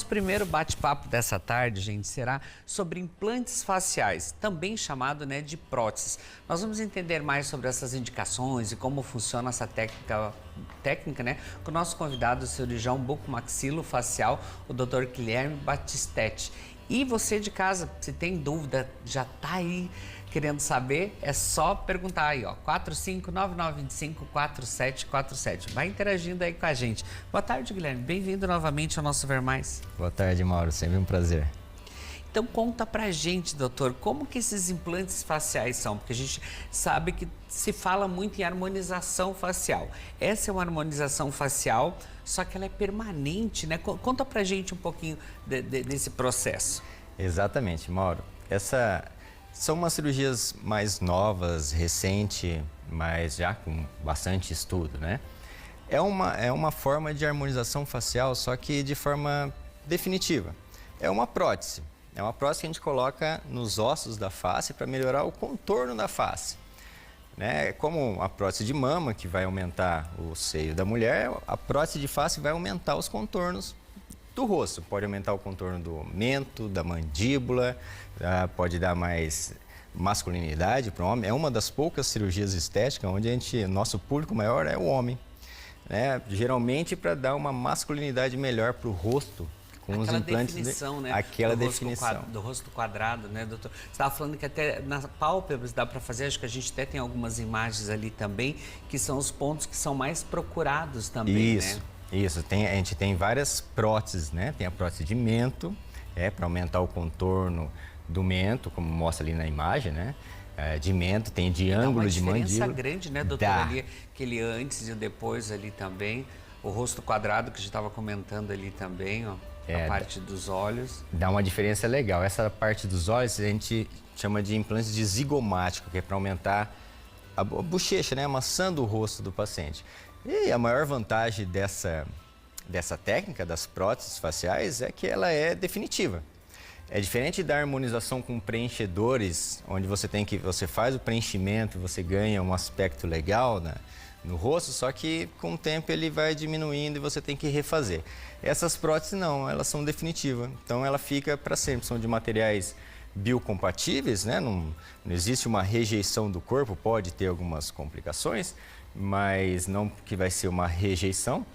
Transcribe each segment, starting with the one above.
nosso primeiro bate-papo dessa tarde, gente, será sobre implantes faciais, também chamado, de próteses. Nós vamos entender mais sobre essas indicações e como funciona essa técnica, com o nosso convidado, o cirurgião bucomaxilofacial, o Dr. Guilherme Battistetti. E você de casa, se tem dúvida, já está aí querendo saber, é só perguntar aí, ó, 4599254747. Vai interagindo aí com a gente. Boa tarde, Guilherme. Bem-vindo novamente ao nosso Ver Mais. Boa tarde, Mauro. Sempre um prazer. Então conta pra gente, doutor, como que esses implantes faciais são? Porque a gente sabe que se fala muito em harmonização facial. Essa é uma harmonização facial, só que ela é permanente, né? Conta pra gente um pouquinho desse processo. Exatamente, Mauro. São umas cirurgias mais novas, recente, mas já com bastante estudo, né? É uma forma de harmonização facial, só que de forma definitiva. É uma prótese. É uma prótese que a gente coloca nos ossos da face para melhorar o contorno da face. Né? Como a prótese de mama, que vai aumentar o seio da mulher, a prótese de face vai aumentar os contornos do rosto. Pode aumentar o contorno do mento, da mandíbula, pode dar mais masculinidade para o homem. É uma das poucas cirurgias estéticas onde nosso público maior é o homem. Né? Geralmente para dar uma masculinidade melhor para o rosto. Com aquela os implantes definição, né? Aquela definição. Do rosto quadrado, né, doutor? Você estava falando que até nas pálpebras dá para fazer, acho que a gente até tem algumas imagens ali também, que são os pontos que são mais procurados também, né? Isso. A gente tem várias próteses, né? Tem a prótese de mento, para aumentar o contorno do mento, como mostra ali na imagem, né? De mento, tem de ângulo de mandíbula. Dá uma diferença grande, né, doutor? Ali, aquele antes e o depois ali também. O rosto quadrado que a gente estava comentando ali também, ó. A parte dos olhos. Dá uma diferença legal. Essa parte dos olhos a gente chama de implante de zigomático, que é para aumentar a bochecha, né? A maçã do rosto do paciente. E a maior vantagem dessa técnica, das próteses faciais, é que ela é definitiva. É diferente da harmonização com preenchedores, onde você faz o preenchimento, você ganha um aspecto legal, né, no rosto, só que com o tempo ele vai diminuindo e você tem que refazer. Essas próteses não, elas são definitivas, então ela fica para sempre, são de materiais biocompatíveis, né? Não existe uma rejeição do corpo, pode ter algumas complicações, mas não que vai ser uma rejeição,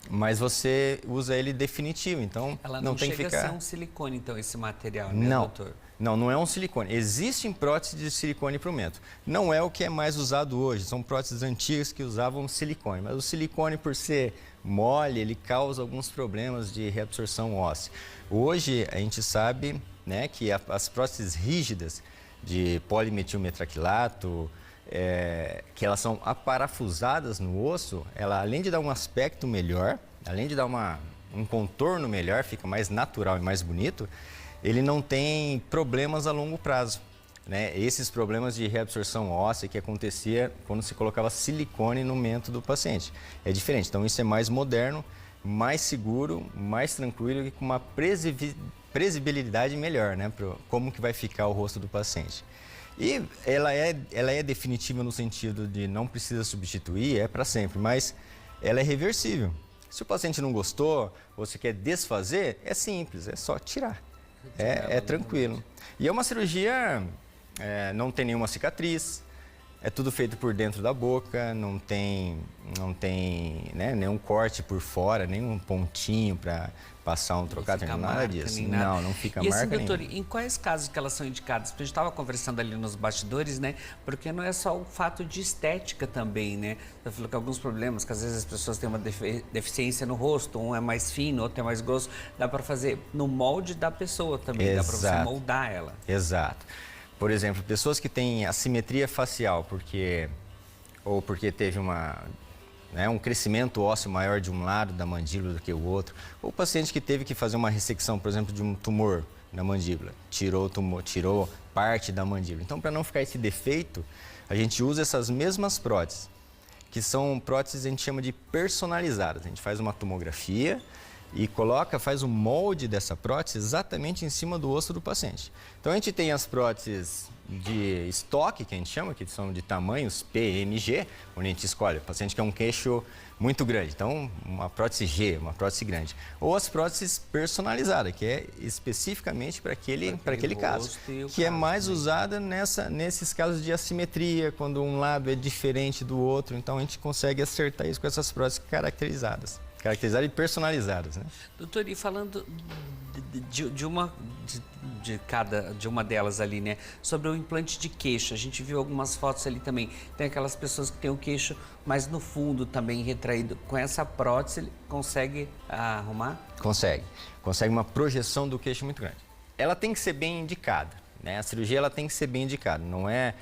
mas você usa ele definitivo, então ela não tem que ficar... chega a ser um silicone, então, esse material, né, doutor? Não é um silicone. Existem próteses de silicone para o mento. Não é o que é mais usado hoje. São próteses antigas que usavam silicone. Mas o silicone, por ser mole, ele causa alguns problemas de reabsorção óssea. Hoje, a gente sabe, né, que as próteses rígidas de polimetilmetraquilato, que elas são aparafusadas no osso, ela, além de dar um aspecto melhor, além de dar um contorno melhor, fica mais natural e mais bonito, ele não tem problemas a longo prazo, né? Esses problemas de reabsorção óssea que acontecia quando se colocava silicone no mento do paciente. É diferente, então isso é mais moderno, mais seguro, mais tranquilo e com uma previsibilidade melhor, né? Como que vai ficar o rosto do paciente. E ela é definitiva no sentido de não precisa substituir, é para sempre, mas ela é reversível. Se o paciente não gostou, ou se quer desfazer, é simples, é só tirar. É tranquilo. E é uma cirurgia, não tem nenhuma cicatriz, é tudo feito por dentro da boca, não tem né, nenhum corte por fora, nenhum pontinho para passar um trocado, nada disso. Não fica marca nenhuma. E assim, doutor, em quais casos que elas são indicadas? Porque a gente estava conversando ali nos bastidores, né? Porque não é só o fato de estética também, né? Eu falei que alguns problemas, que às vezes as pessoas têm uma deficiência no rosto, um é mais fino, outro é mais grosso, dá para fazer no molde da pessoa também, dá para você moldar ela. Exato. Por exemplo, pessoas que têm assimetria facial porque teve um crescimento ósseo maior de um lado da mandíbula do que o outro, ou paciente que teve que fazer uma ressecção, por exemplo, de um tumor na mandíbula, tirou o tumor, tirou parte da mandíbula. Então, para não ficar esse defeito, a gente usa essas mesmas próteses, que são próteses que a gente chama de personalizadas. A gente faz uma tomografia e faz o molde dessa prótese exatamente em cima do osso do paciente. Então a gente tem as próteses de estoque, que a gente chama, que são de tamanhos PMG, onde a gente escolhe o paciente que é um queixo muito grande, então uma prótese G, uma prótese grande. Ou as próteses personalizadas, que é especificamente para aquele caso, que é mais usada nesses casos de assimetria, quando um lado é diferente do outro, então a gente consegue acertar isso com essas próteses caracterizadas e personalizadas, né? Doutor, e falando de uma delas ali, né? Sobre o implante de queixo, a gente viu algumas fotos ali também. Tem aquelas pessoas que têm o queixo mais no fundo também retraído. Com essa prótese, ele consegue arrumar? Consegue uma projeção do queixo muito grande. Ela tem que ser bem indicada, né? A cirurgia ela tem que ser bem indicada, não é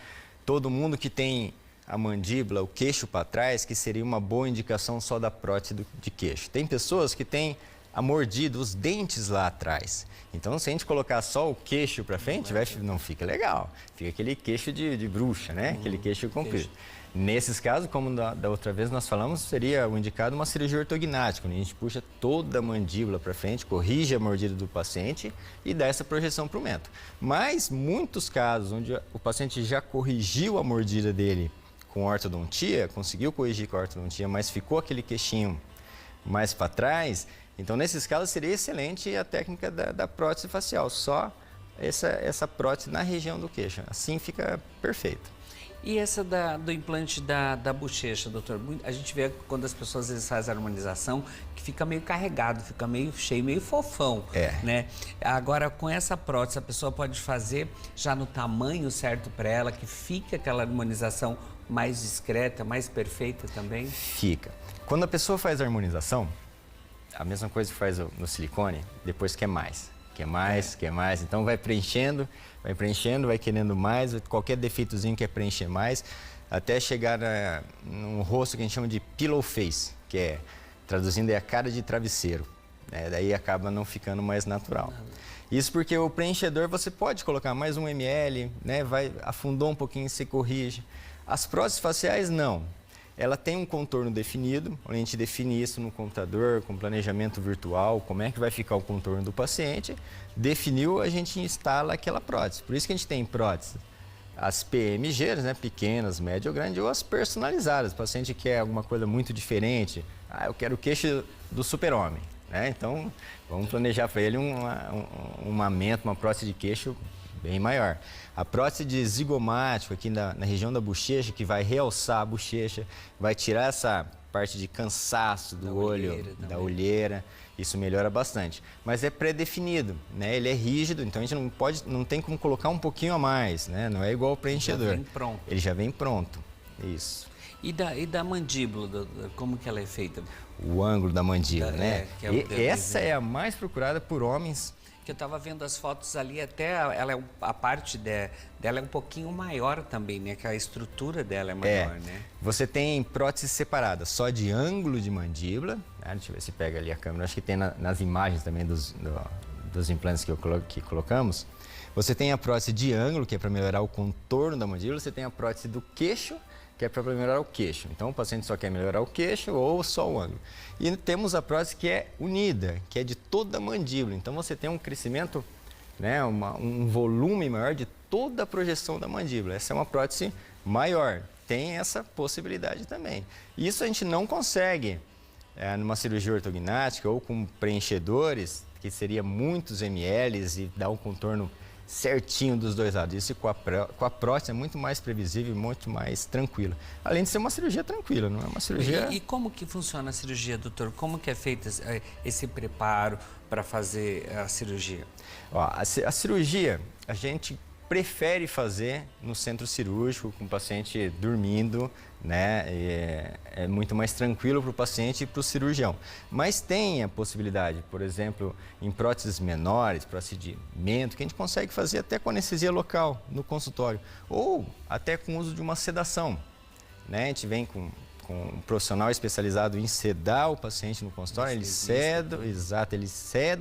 todo mundo que tem a mandíbula, o queixo para trás, que seria uma boa indicação só da prótese de queixo. Tem pessoas que têm a mordida, os dentes lá atrás. Então, se a gente colocar só o queixo para frente, não fica legal. Fica aquele queixo de bruxa, né? Aquele queixo comprido. Nesses casos, como da outra vez nós falamos, seria o indicado uma cirurgia ortognática, onde a gente puxa toda a mandíbula para frente, corrige a mordida do paciente e dá essa projeção para o mento. Mas, muitos casos onde o paciente já corrigiu a mordida dele com ortodontia, conseguiu corrigir com a ortodontia, mas ficou aquele queixinho mais para trás, então nesses casos seria excelente a técnica da prótese facial, só essa prótese na região do queixo, assim fica perfeito. E essa do implante da bochecha, doutor? A gente vê quando as pessoas às vezes fazem a harmonização que fica meio carregado, fica meio cheio, meio fofão, né? Agora, com essa prótese, a pessoa pode fazer já no tamanho certo para ela, que fique aquela harmonização mais discreta, mais perfeita também? Fica. Quando a pessoa faz a harmonização, a mesma coisa que faz no silicone, depois quer mais. Quer mais. Então vai preenchendo, vai querendo mais, qualquer defeitozinho quer preencher mais, até chegar num rosto que a gente chama de pillow face, que é, traduzindo, é a cara de travesseiro. Daí acaba não ficando mais natural. Isso porque o preenchedor você pode colocar mais 1 ml, né? Afundou um pouquinho, você corrige. As próteses faciais, não. Ela tem um contorno definido, onde a gente define isso no computador, com planejamento virtual, como é que vai ficar o contorno do paciente. Definiu, a gente instala aquela prótese. Por isso que a gente tem próteses, as PMGs, né, pequenas, médio ou grande, ou as personalizadas. O paciente quer alguma coisa muito diferente. Eu quero o queixo do super-homem, né? Então, vamos planejar para ele uma prótese de queixo bem maior. A prótese de zigomático aqui na região da bochecha, que vai realçar a bochecha, vai tirar essa parte de cansaço do olho, da olheira, isso melhora bastante. Mas é pré-definido, né? Ele é rígido, então a gente não tem como colocar um pouquinho a mais, né? Não é igual o preenchedor. Já vem pronto. Ele já vem pronto, isso. E da mandíbula, como que ela é feita? O ângulo da mandíbula, né? Essa é a mais mais procurada por homens. Que eu estava vendo as fotos ali, até a parte dela é um pouquinho maior também, né? Que a estrutura dela é maior, né? Você tem próteses separadas, só de ângulo de mandíbula. Deixa eu ver se pega ali a câmera. Acho que tem nas imagens também dos implantes que colocamos. Você tem a prótese de ângulo, que é para melhorar o contorno da mandíbula. Você tem a prótese do queixo, que é para melhorar o queixo. Então, o paciente só quer melhorar o queixo ou só o ângulo. E temos a prótese que é unida, que é de toda a mandíbula. Então, você tem um crescimento, né, um volume maior de toda a projeção da mandíbula. Essa é uma prótese maior. Tem essa possibilidade também. Isso a gente não consegue numa cirurgia ortognática ou com preenchedores, que seria muitos ml e dá um contorno certinho dos dois lados. Isso com a prótese é muito mais previsível e muito mais tranquilo. Além de ser uma cirurgia tranquila, não é uma cirurgia... E como que funciona a cirurgia, doutor? Como que é feito esse preparo para fazer a cirurgia? A cirurgia, a gente prefere fazer no centro cirúrgico, com o paciente dormindo, né? É muito mais tranquilo para o paciente e para o cirurgião. Mas tem a possibilidade, por exemplo, em próteses menores, prótese de mento, que a gente consegue fazer até com anestesia local no consultório, ou até com o uso de uma sedação, né? A gente vem com um profissional especializado em sedar o paciente no consultório, ele ceda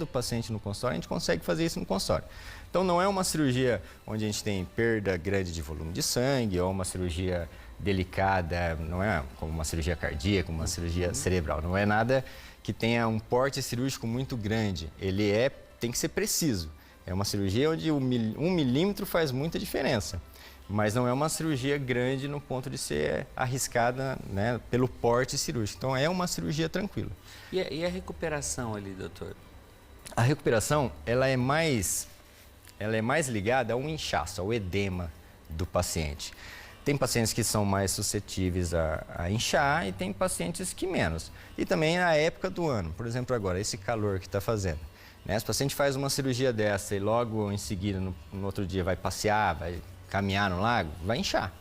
o paciente no consultório, a gente consegue fazer isso no consultório. Então não é uma cirurgia onde a gente tem perda grande de volume de sangue ou uma cirurgia delicada, não é como uma cirurgia cardíaca, uma cirurgia cerebral, não é nada que tenha um porte cirúrgico muito grande, tem que ser preciso. É uma cirurgia onde 1 milímetro faz muita diferença. mas não é uma cirurgia grande no ponto de ser arriscada, né, pelo porte cirúrgico. Então, é uma cirurgia tranquila. E a recuperação ali, doutor? A recuperação, ela é mais ligada ao inchaço, ao edema do paciente. Tem pacientes que são mais suscetíveis a inchar e tem pacientes que menos. E também a época do ano, por exemplo, agora, esse calor que está fazendo. Né? Se o paciente faz uma cirurgia dessa e logo em seguida, no outro dia, vai passear, vai caminhar no lago, vai inchar.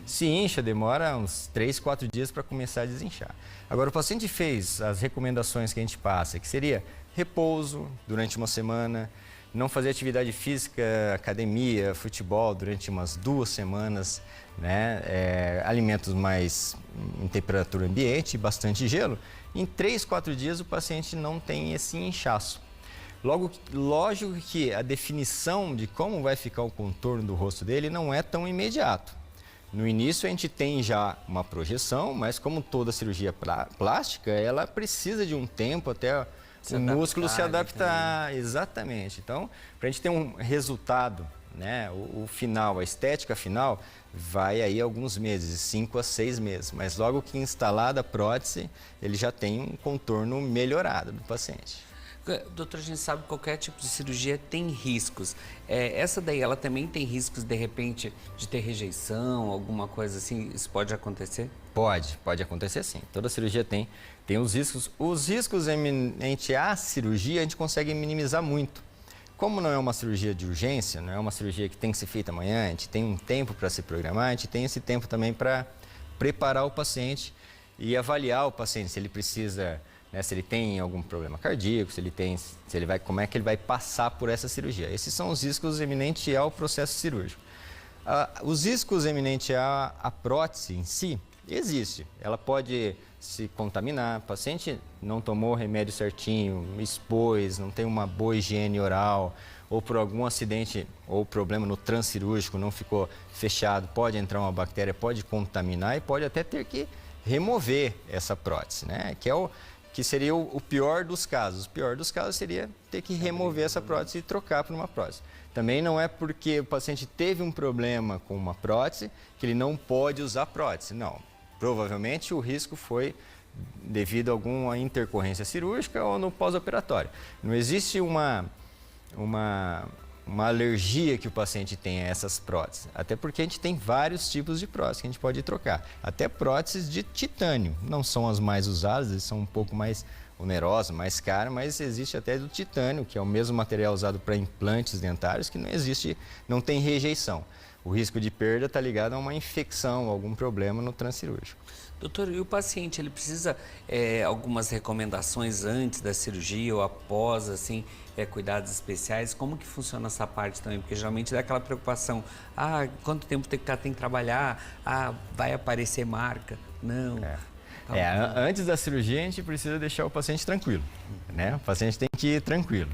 Se incha, demora uns 3, 4 dias para começar a desinchar. Agora, o paciente fez as recomendações que a gente passa, que seria repouso durante uma semana, não fazer atividade física, academia, futebol durante umas 2 semanas, né? Alimentos mais em temperatura ambiente, bastante gelo. Em 3, 4 dias o paciente não tem esse inchaço. Lógico que a definição de como vai ficar o contorno do rosto dele não é tão imediato. No início a gente tem já uma projeção, mas como toda cirurgia plástica, ela precisa de um tempo até o músculo se adaptar. Exatamente. Então, para a gente ter um resultado, né, o final, a estética final, vai aí alguns meses, 5 a 6 meses. Mas logo que instalada a prótese, ele já tem um contorno melhorado do paciente. Doutor, a gente sabe que qualquer tipo de cirurgia tem riscos. Essa daí, ela também tem riscos, de repente, de ter rejeição, alguma coisa assim? Isso pode acontecer? Pode acontecer sim. Toda cirurgia tem os riscos. Os riscos eminentes à cirurgia a gente consegue minimizar muito. Como não é uma cirurgia de urgência, não é uma cirurgia que tem que ser feita amanhã, a gente tem um tempo para se programar, a gente tem esse tempo também para preparar o paciente e avaliar o paciente, se ele precisa, né, se ele tem algum problema cardíaco, como é que ele vai passar por essa cirurgia. Esses são os riscos eminentes ao processo cirúrgico. Os riscos eminentes à prótese em si, existe. Ela pode se contaminar, o paciente não tomou o remédio certinho, expôs, não tem uma boa higiene oral, ou por algum acidente ou problema no transcirúrgico não ficou fechado, pode entrar uma bactéria, pode contaminar e pode até ter que remover essa prótese, né? Que seria o pior dos casos. O pior dos casos seria ter que remover essa prótese e trocar por uma prótese. Também não é porque o paciente teve um problema com uma prótese que ele não pode usar prótese, não. Provavelmente o risco foi devido a alguma intercorrência cirúrgica ou no pós-operatório. Não existe uma alergia que o paciente tem a essas próteses, até porque a gente tem vários tipos de próteses que a gente pode trocar. Até próteses de titânio, não são as mais usadas, eles são um pouco mais onerosas, mais caras, mas existe até do titânio, que é o mesmo material usado para implantes dentários, que não tem rejeição. O risco de perda está ligado a uma infecção, algum problema no transcirúrgico. Doutor, e o paciente, ele precisa algumas recomendações antes da cirurgia ou após, assim, cuidados especiais? Como que funciona essa parte também? Porque geralmente dá aquela preocupação, quanto tempo tem que trabalhar? Vai aparecer marca? Não. Antes da cirurgia a gente precisa deixar o paciente tranquilo, né? O paciente tem que ir tranquilo.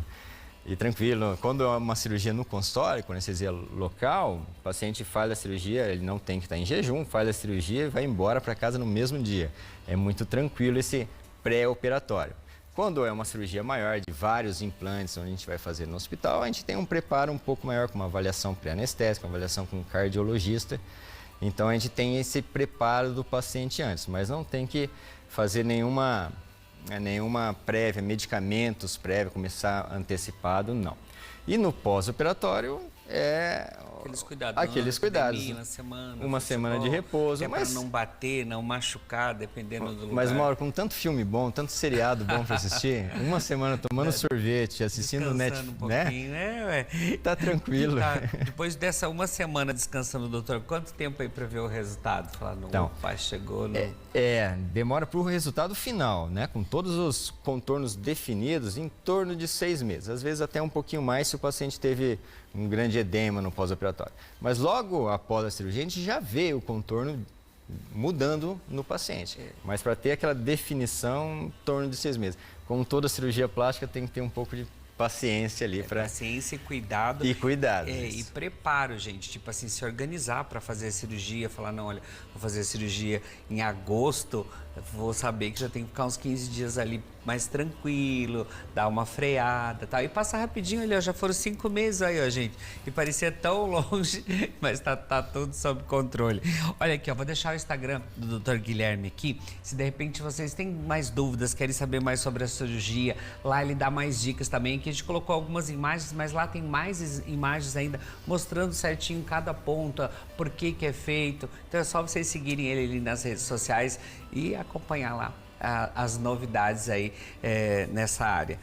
E tranquilo, quando é uma cirurgia no consultório, com anestesia local, o paciente faz a cirurgia, ele não tem que estar em jejum, faz a cirurgia e vai embora para casa no mesmo dia. É muito tranquilo esse pré-operatório. Quando é uma cirurgia maior, de vários implantes, onde a gente vai fazer no hospital, a gente tem um preparo um pouco maior, com uma avaliação pré-anestésica, uma avaliação com um cardiologista. Então a gente tem esse preparo do paciente antes, mas não tem que fazer nenhuma prévia, medicamentos prévia, começar antecipado, não. E no pós-operatório aqueles cuidados. Uma semana de repouso. Mas para não bater, não machucar, dependendo do lugar. Mas, Mauro, com tanto filme bom, tanto seriado bom para assistir, uma semana tomando sorvete, assistindo Netflix, um né? Tá tranquilo. Depois dessa uma semana descansando, doutor, quanto tempo aí para ver o resultado? Falar, não, opa, chegou. Demora para o resultado final, né? Com todos os contornos definidos, em torno de 6 meses. Às vezes até um pouquinho mais se o paciente teve um grande edema no pós-operatório. Mas logo após a cirurgia, a gente já vê o contorno mudando no paciente. Mas para ter aquela definição, em torno de 6 meses. Como toda cirurgia plástica, tem que ter um pouco de paciência ali para... Paciência e cuidado. E cuidado. E preparo, gente. Tipo assim, se organizar para fazer a cirurgia. Falar, não, olha, vou fazer a cirurgia em agosto, vou saber que já tem que ficar uns 15 dias ali mais tranquilo, dar uma freada, tal. E passa rapidinho ali, ó, já foram 5 meses aí, ó, gente. E parecia tão longe, mas tá tudo sob controle. Olha aqui, ó, vou deixar o Instagram do Dr. Guilherme aqui. Se de repente vocês têm mais dúvidas, querem saber mais sobre a cirurgia, lá ele dá mais dicas também, que a gente colocou algumas imagens, mas lá tem mais imagens ainda, mostrando certinho cada ponta, por que que é feito. Então é só vocês seguirem ele ali nas redes sociais e acompanhar lá as novidades aí nessa área.